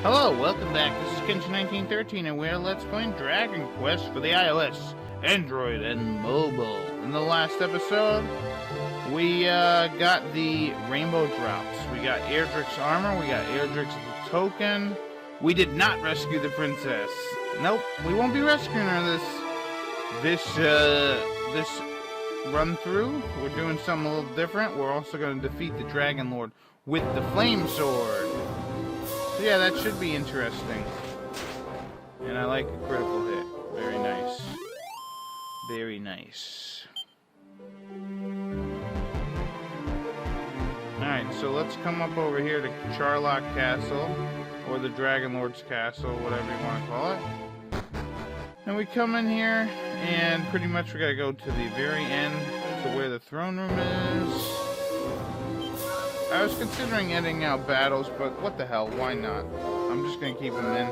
Hello, welcome back. This is Kenshin1913 and we're Let's Playing Dragon Quest for the iOS, Android, and mobile. In the last episode, we got the Rainbow Drops. We got Airdrick's armor, we got Airdrick's token. We did not rescue the princess. Nope, we won't be rescuing her this run through. We're doing something a little different. We're also going to defeat the DragonLord with the Flame Sword. So yeah, that should be interesting. And I like a critical hit. Very nice. Very nice. Alright, so let's come up over here to Charlock Castle, or the DragonLord's Castle, whatever you want to call it. And we come in here, and pretty much we gotta go to the very end, to where the throne room is. I was considering editing out battles, but what the hell, why not? I'm just gonna keep them in.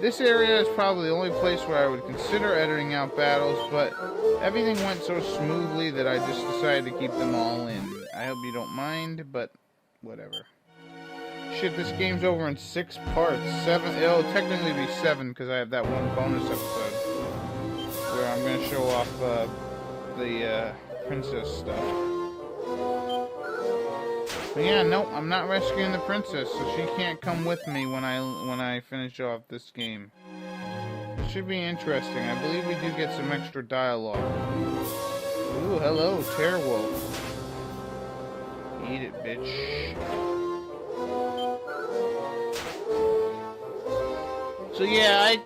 This area is probably the only place where I would consider editing out battles, but everything went so smoothly that I just decided to keep them all in. I hope you don't mind, but whatever. Shit, this game's over in 6 parts. 7, it'll technically be 7, because I have that one bonus episode where I'm gonna show off the princess stuff. But yeah, nope, I'm not rescuing the princess, so she can't come with me when I finish off this game. It should be interesting. I believe we do get some extra dialogue. Ooh, hello, Terrorwolf. Eat it, bitch. So yeah,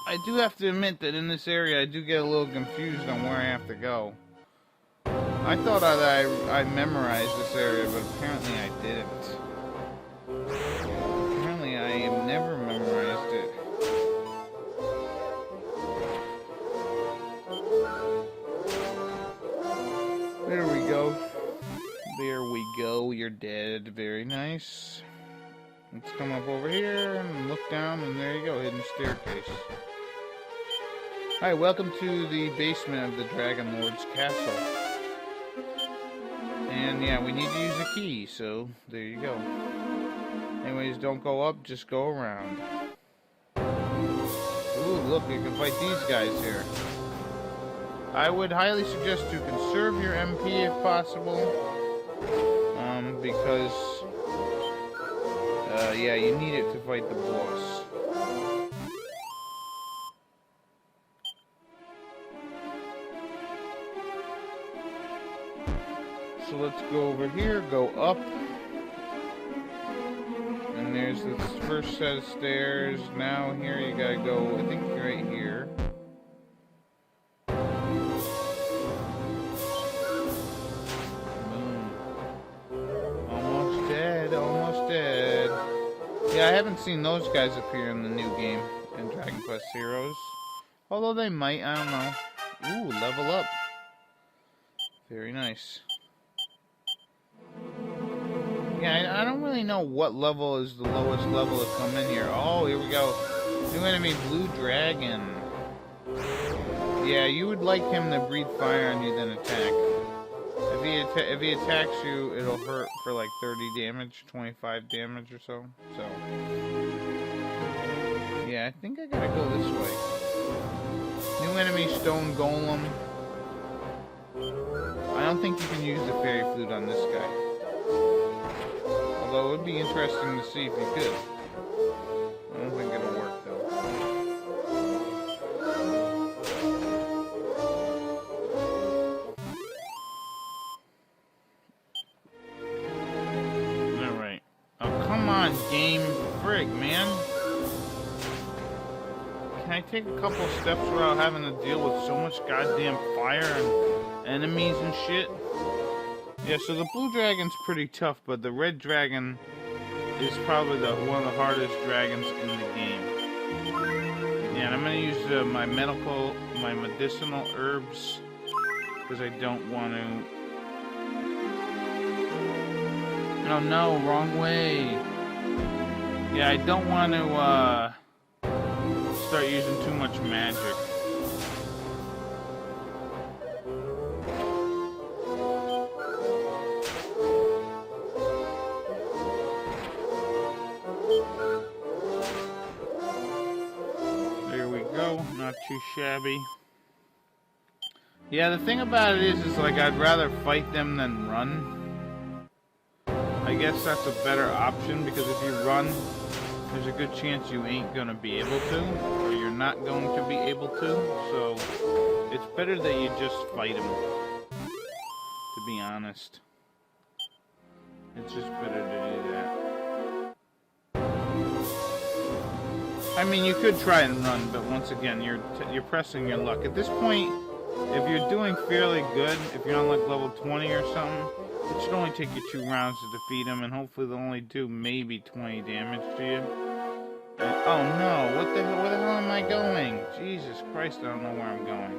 I do have to admit that in this area I do get a little confused on where I have to go. I thought I memorized this area, but apparently I didn't. Apparently I have never memorized it. There we go. There we go. You're dead. Very nice. Let's come up over here and look down, and there you go. Hidden staircase. Hi, welcome to the basement of the DragonLord's castle. And yeah, we need to use a key, so there you go. Anyways, don't go up, just go around. Ooh, look, you can fight these guys here. I would highly suggest to conserve your MP if possible. Because, yeah, you need it to fight the boss. So let's go over here, go up, and there's this first set of stairs. Now here you gotta go, I think right here. Boom. Almost dead, almost dead. Yeah, I haven't seen those guys appear in the new game, in Dragon Quest Heroes. Although they might, I don't know. Ooh, level up. Very nice. Yeah, I don't really know what level is the lowest level to come in here. Oh, here we go. New enemy, Blue Dragon. Yeah, you would like him to breathe fire on you, then attack. If he attacks you, it'll hurt for like 30 damage, 25 damage or so. So, yeah, I think I gotta go this way. New enemy, Stone Golem. I don't think you can use the fairy flute on this guy. Although it would be interesting to see if you could. I don't think it'll work though. Alright. Oh, come on, game. Frig, man. Can I take a couple steps without having to deal with so much goddamn fire and enemies and shit? Yeah, so the blue dragon's pretty tough, but the red dragon is probably one of the hardest dragons in the game. Yeah, and I'm gonna use my medicinal herbs, because I don't want to... Oh no, wrong way. Yeah, I don't want to start using too much magic. Not too shabby. Yeah, the thing about it is like I'd rather fight them than run. I guess that's a better option because if you run, there's a good chance you ain't gonna be able to, or you're not going to be able to. So it's better that you just fight them. To be honest, it's just better to do that. I mean, you could try and run, but once again, you're pressing your luck. At this point, if you're doing fairly good, if you're on like level 20 or something, it should only take you 2 rounds to defeat them, and hopefully they'll only do maybe 20 damage to you. And, oh no, where the hell am I going? Jesus Christ, I don't know where I'm going.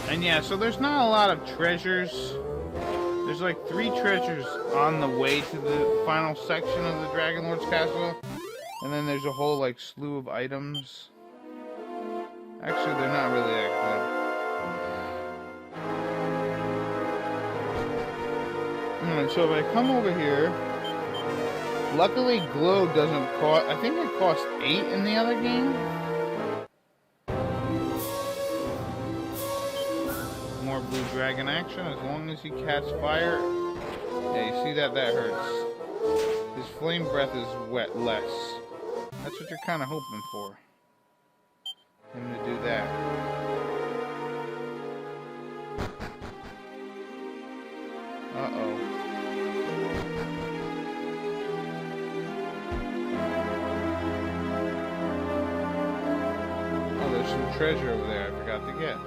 And yeah, so there's not a lot of treasures. There's like 3 treasures on the way to the final section of the DragonLord's castle. And then there's a whole like slew of items. Actually, they're not really that good. Alright, so if I come over here, luckily glow doesn't cost, I think it costs 8 in the other game. More blue dragon action as long as he catches fire. Yeah, you see that? That hurts. His flame breath is less. That's what you're kind of hoping for. Him to do that. Uh-oh. Oh, there's some treasure over there I forgot to get.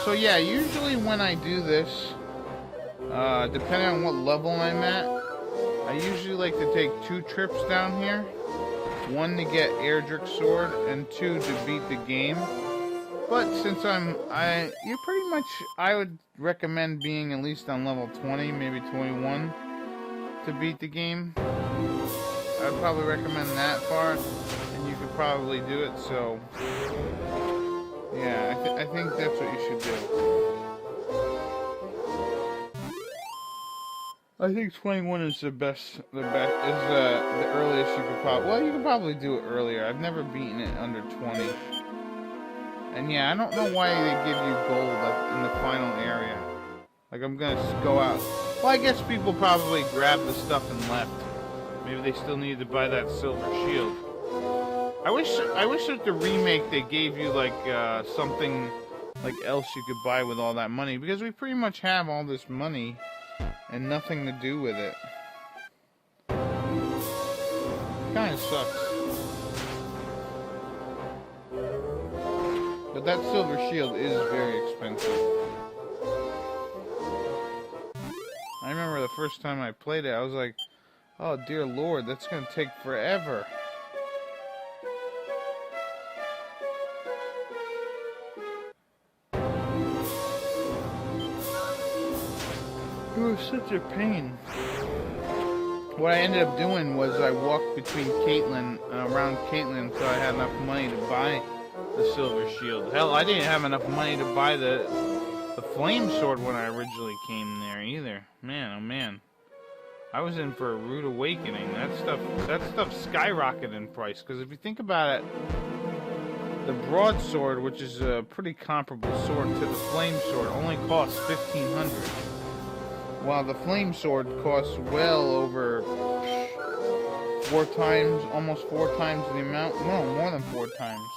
So yeah, usually when I do this, depending on what level I'm at, I usually like to take 2 trips down here. 1 to get Erdrick's sword, and 2 to beat the game. But since I would recommend being at least on level 20, maybe 21, to beat the game. I'd probably recommend that far, and you could probably do it, so... Yeah, I think that's what you should do. I think 21 is the earliest you could probably... Well, you could probably do it earlier. I've never beaten it under 20. And yeah, I don't know why they give you gold in the final area. Like, I'm gonna go out... Well, I guess people probably grabbed the stuff and left. Maybe they still need to buy that silver shield. I wish that the remake they gave you like something like else you could buy with all that money, because we pretty much have all this money and nothing to do with it. Kinda sucks. But that silver shield is very expensive. I remember the first time I played it, I was like, oh dear lord, that's gonna take forever. It was such a pain. What I ended up doing was I walked between around Caitlin, so I had enough money to buy the silver shield. Hell, I didn't have enough money to buy the flame sword when I originally came there either. Man, oh man. I was in for a rude awakening. That stuff skyrocketed in price, because if you think about it, the broadsword, which is a pretty comparable sword to the flame sword, only costs 1,500. While the flame sword costs well over 4 times, almost 4 times the amount. No, more than 4 times.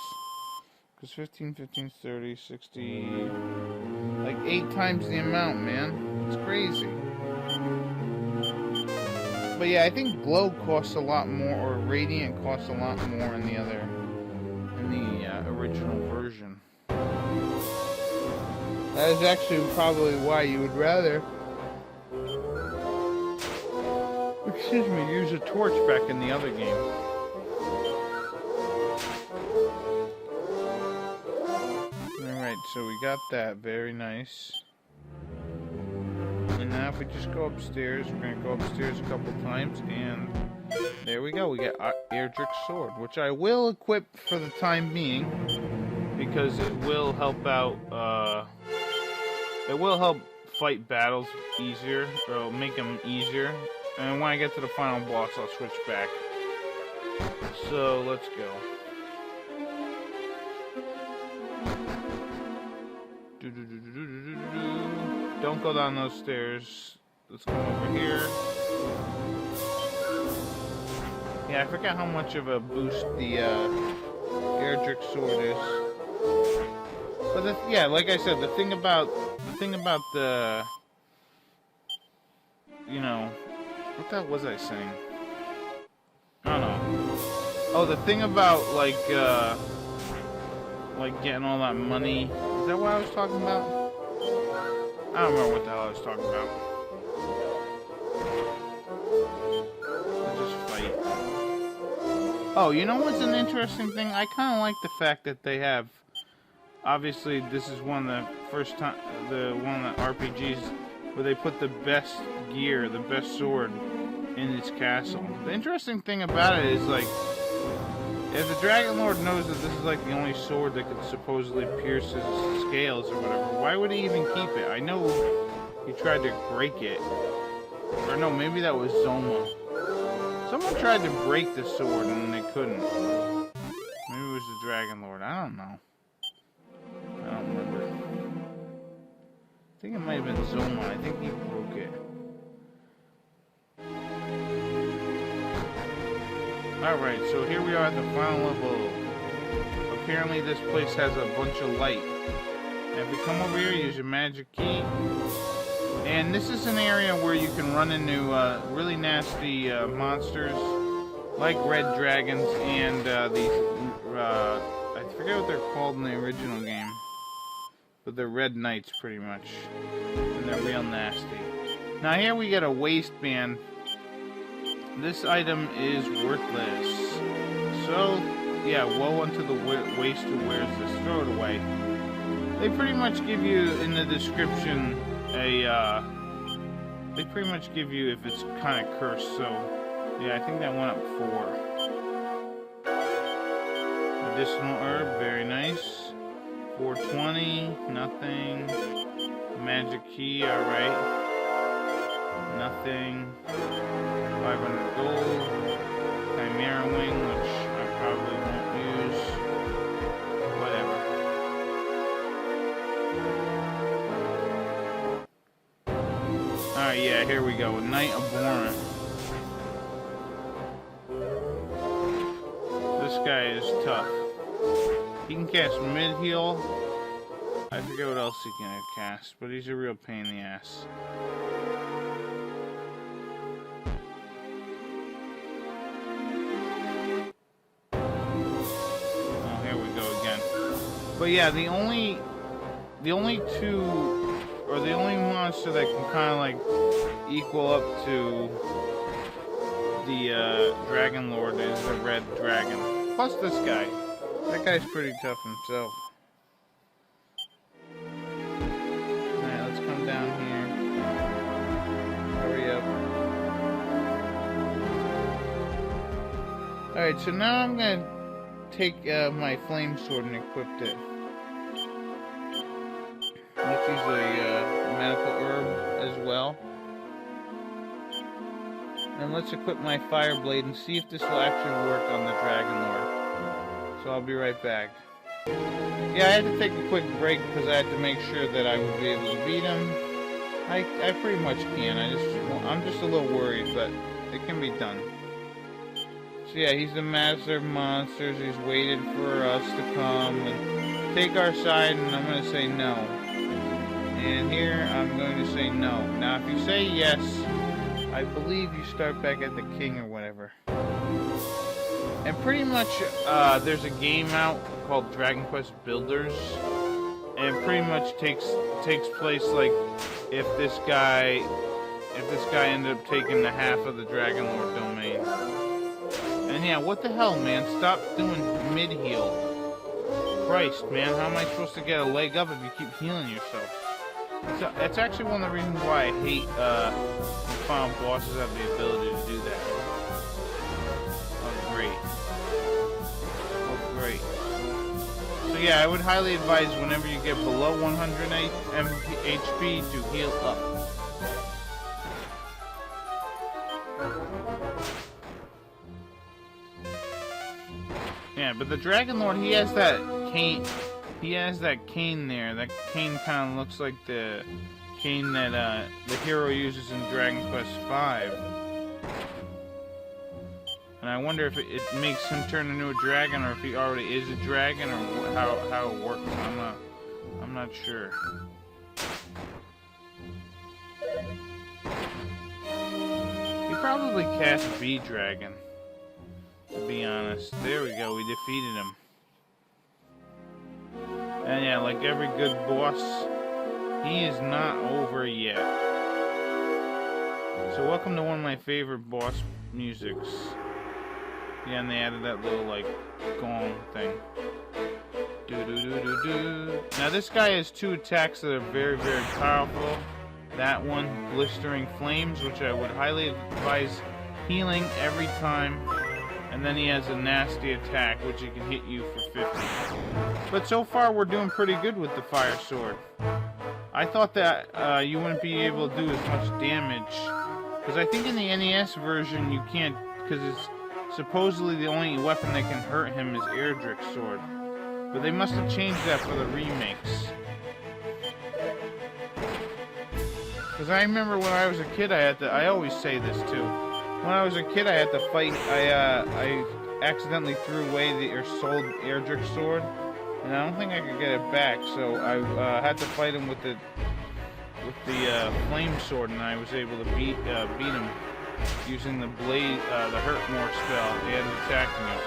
Because 15, 30, 60... Like 8 times the amount, man. It's crazy. But yeah, I think glow costs a lot more, or radiant costs a lot more in the original version. That is actually probably why you would rather... Excuse me, use a torch back in the other game. Alright, so we got that. Very nice. And now if we just go upstairs, we're going to go upstairs a couple times, and there we go. We get Erdrick's sword, which I will equip for the time being, because it will help out, it will help fight battles easier, or it'll make them easier. And when I get to the final boss, I'll switch back. So, let's go. Don't go down those stairs. Let's come over here. Yeah, I forgot how much of a boost the Erdrick sword is. But yeah, like I said, the thing about the, you know, what the hell was I saying? I don't know. Oh, the thing about like getting all that money. Is that what I was talking about? I don't remember what the hell I was talking about. Let's just fight. Oh, you know what's an interesting thing? I kind of like the fact that they have. Obviously, this is one of the first time, one of the RPGs where they put the best gear, the best sword in its castle. The interesting thing about it is, like, if the DragonLord knows that this is like the only sword that could supposedly pierce his scales or whatever, why would he even keep it? I know he tried to break it. Or no, maybe that was Zoma. Someone tried to break the sword and they couldn't. Maybe it was the DragonLord. I don't know. I don't remember. I think it might have been Zoma. I think he broke it. Alright, so here we are at the final level. Apparently this place has a bunch of light. And if we come over here, use your magic key. And this is an area where you can run into really nasty monsters, like red dragons and these, I forget what they're called in the original game. But they're red knights, pretty much. And they're real nasty. Now here we get a waistband. This item is worthless. So, yeah, woe unto the waste who wears this. Throw it away. They pretty much give you, in the description, they pretty much give you if it's kind of cursed. So, yeah, I think that went up 4. Medicinal herb, very nice. 420, nothing. Magic key, alright. Nothing. 500 gold. Chimera wing, which I probably won't use. Whatever. Alright, yeah, here we go. Knight Abhorrent. This guy is tough. He can cast mid-heal. I forget what else he can cast, but he's a real pain in the ass. Oh, here we go again. But yeah, the only two, or the only monster that can kind of like equal up to the DragonLord is the red dragon. Plus this guy. That guy's pretty tough himself. Alright, let's come down here. Hurry up. Alright, so now I'm gonna take my flame sword and equip it. Let's use a medical herb as well. And let's equip my fire blade and see if this will actually work on the DragonLord. So I'll be right back. Yeah, I had to take a quick break because I had to make sure that I would be able to beat him. I pretty much can. I'm just a little worried, but it can be done. So yeah, he's the master of monsters. He's waited for us to come and take our side, and I'm going to say no. And here I'm going to say no. Now, if you say yes, I believe you start back at the king or whatever. And pretty much, there's a game out called Dragon Quest Builders, and it pretty much takes place like if this guy ended up taking the half of the DragonLord domain. And yeah, what the hell, man? Stop doing mid-heal. Christ, man, how am I supposed to get a leg up if you keep healing yourself? So that's actually one of the reasons why I hate when final bosses have the ability to do that. Oh, great. Oh, great. So yeah, I would highly advise whenever you get below 100 HP to heal up. Yeah, but the DragonLord, he has that cane. He has that cane there. That cane kind of looks like the cane that the hero uses in Dragon Quest V. And I wonder if it makes him turn into a dragon, or if he already is a dragon, or how it works. I'm not sure. He probably cast B Dragon. To be honest. There we go, we defeated him. And yeah, like every good boss, he is not over yet. So welcome to one of my favorite boss musics. Yeah, and they added that little, like, gong thing. Do-do-do-do-do. Now this guy has 2 attacks that are very, very powerful. That one, Blistering Flames, which I would highly advise healing every time. And then he has a nasty attack, which he can hit you for 50. But so far, we're doing pretty good with the Fire Sword. I thought that you wouldn't be able to do as much damage. Because I think in the NES version, you can't... Because it's supposedly the only weapon that can hurt him is Erdrick's sword. But they must have changed that for the remakes. Because I remember when I was a kid, I always say this too. When I was a kid, I had to fight. I accidentally threw away sold Erdrick's sword, and I don't think I could get it back. So I had to fight him with the flame sword, and I was able to beat him using the blade, the hurt more spell. He had attacking him.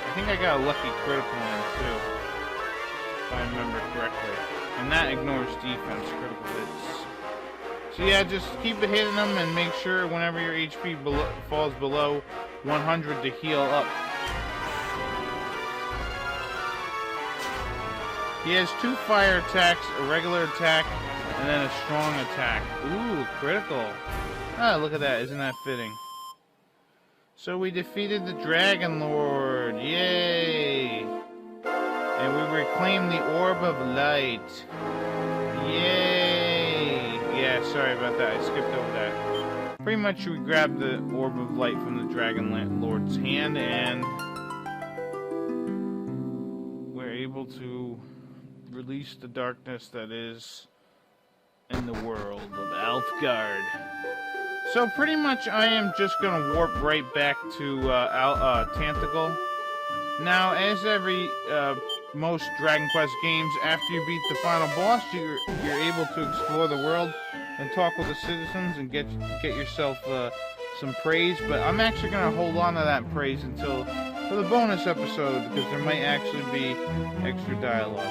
I think I got a lucky critical on him too, if I remember correctly. And that ignores defense critical hits. So yeah, just keep hitting them and make sure whenever your HP falls below 100 to heal up. He has 2 fire attacks, a regular attack, and then a strong attack. Ooh, critical. Ah, look at that. Isn't that fitting? So we defeated the DragonLord. Yay! And we reclaimed the Orb of Light. Yay! Yeah, sorry about that. I skipped over that. Pretty much we grabbed the Orb of Light from the DragonLord's hand, and we're able to release the darkness that is in the world of Alfgard. So pretty much I am just going to warp right back to Tantacle. Now, as every most Dragon Quest games, after you beat the final boss, you're able to explore the world and talk with the citizens and get yourself some praise. But I'm actually going to hold on to that praise until for the bonus episode, because there might actually be extra dialogue.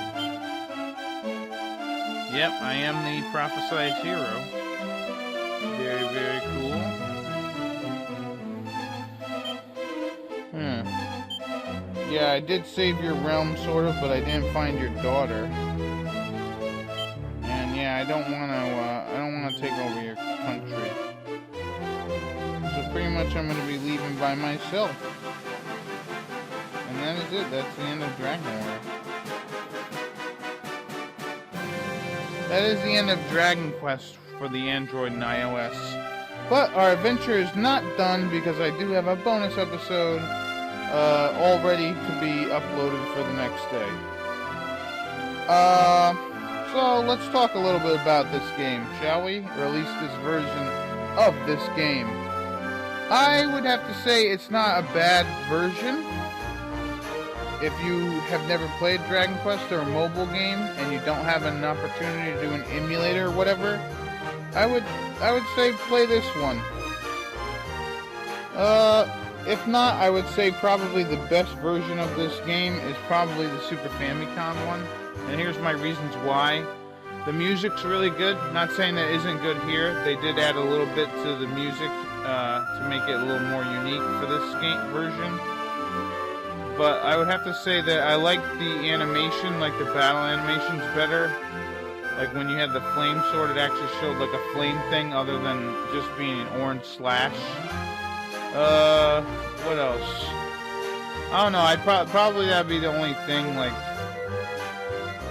Yep, I am the prophesized hero. Very, very cool. Yeah, I did save your realm, sort of, but I didn't find your daughter. And yeah, I don't want to take over your country. So pretty much, I'm going to be leaving by myself. And that is it. That's the end of DragonLord. That is the end of Dragon Quest for the Android and iOS. But our adventure is not done, because I do have a bonus episode all ready to be uploaded for the next day. So let's talk a little bit about this game, shall we? Or at least this version of this game. I would have to say it's not a bad version. If you have never played Dragon Quest or a mobile game and you don't have an opportunity to do an emulator or whatever, I would say play this one. If not, I would say probably the best version of this game is probably the Super Famicom one. And here's my reasons why. The music's really good. Not saying that isn't good here. They did add a little bit to the music to make it a little more unique for this game version. But I would have to say that I like the animation, like the battle animations better. Like when you had the flame sword, it actually showed like a flame thing other than just being an orange slash. What else? I don't know. I'd probably that'd be the only thing. Like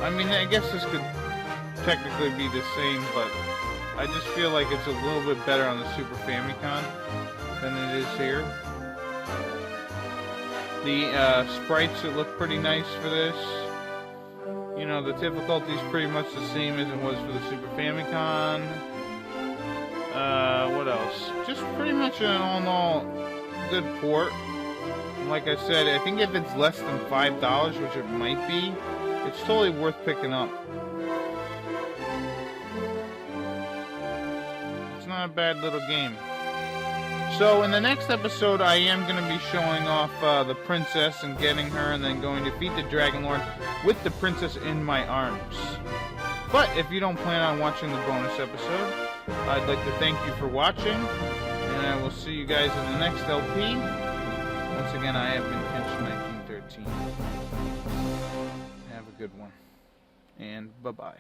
I mean, I guess this could technically be the same, but I just feel like it's a little bit better on the Super Famicom than it is here. The sprites that look pretty nice for this. You know, the difficulty is pretty much the same as it was for the Super Famicom. What else? Just pretty much an all-in-all good port. And like I said, I think if it's less than $5, which it might be, it's totally worth picking up. It's not a bad little game. So in the next episode, I am going to be showing off the princess and getting her, and then going to defeat the DragonLord with the princess in my arms. But if you don't plan on watching the bonus episode, I'd like to thank you for watching, and I will see you guys in the next LP. Once again, I have been Kench1913. Have a good one, and bye-bye.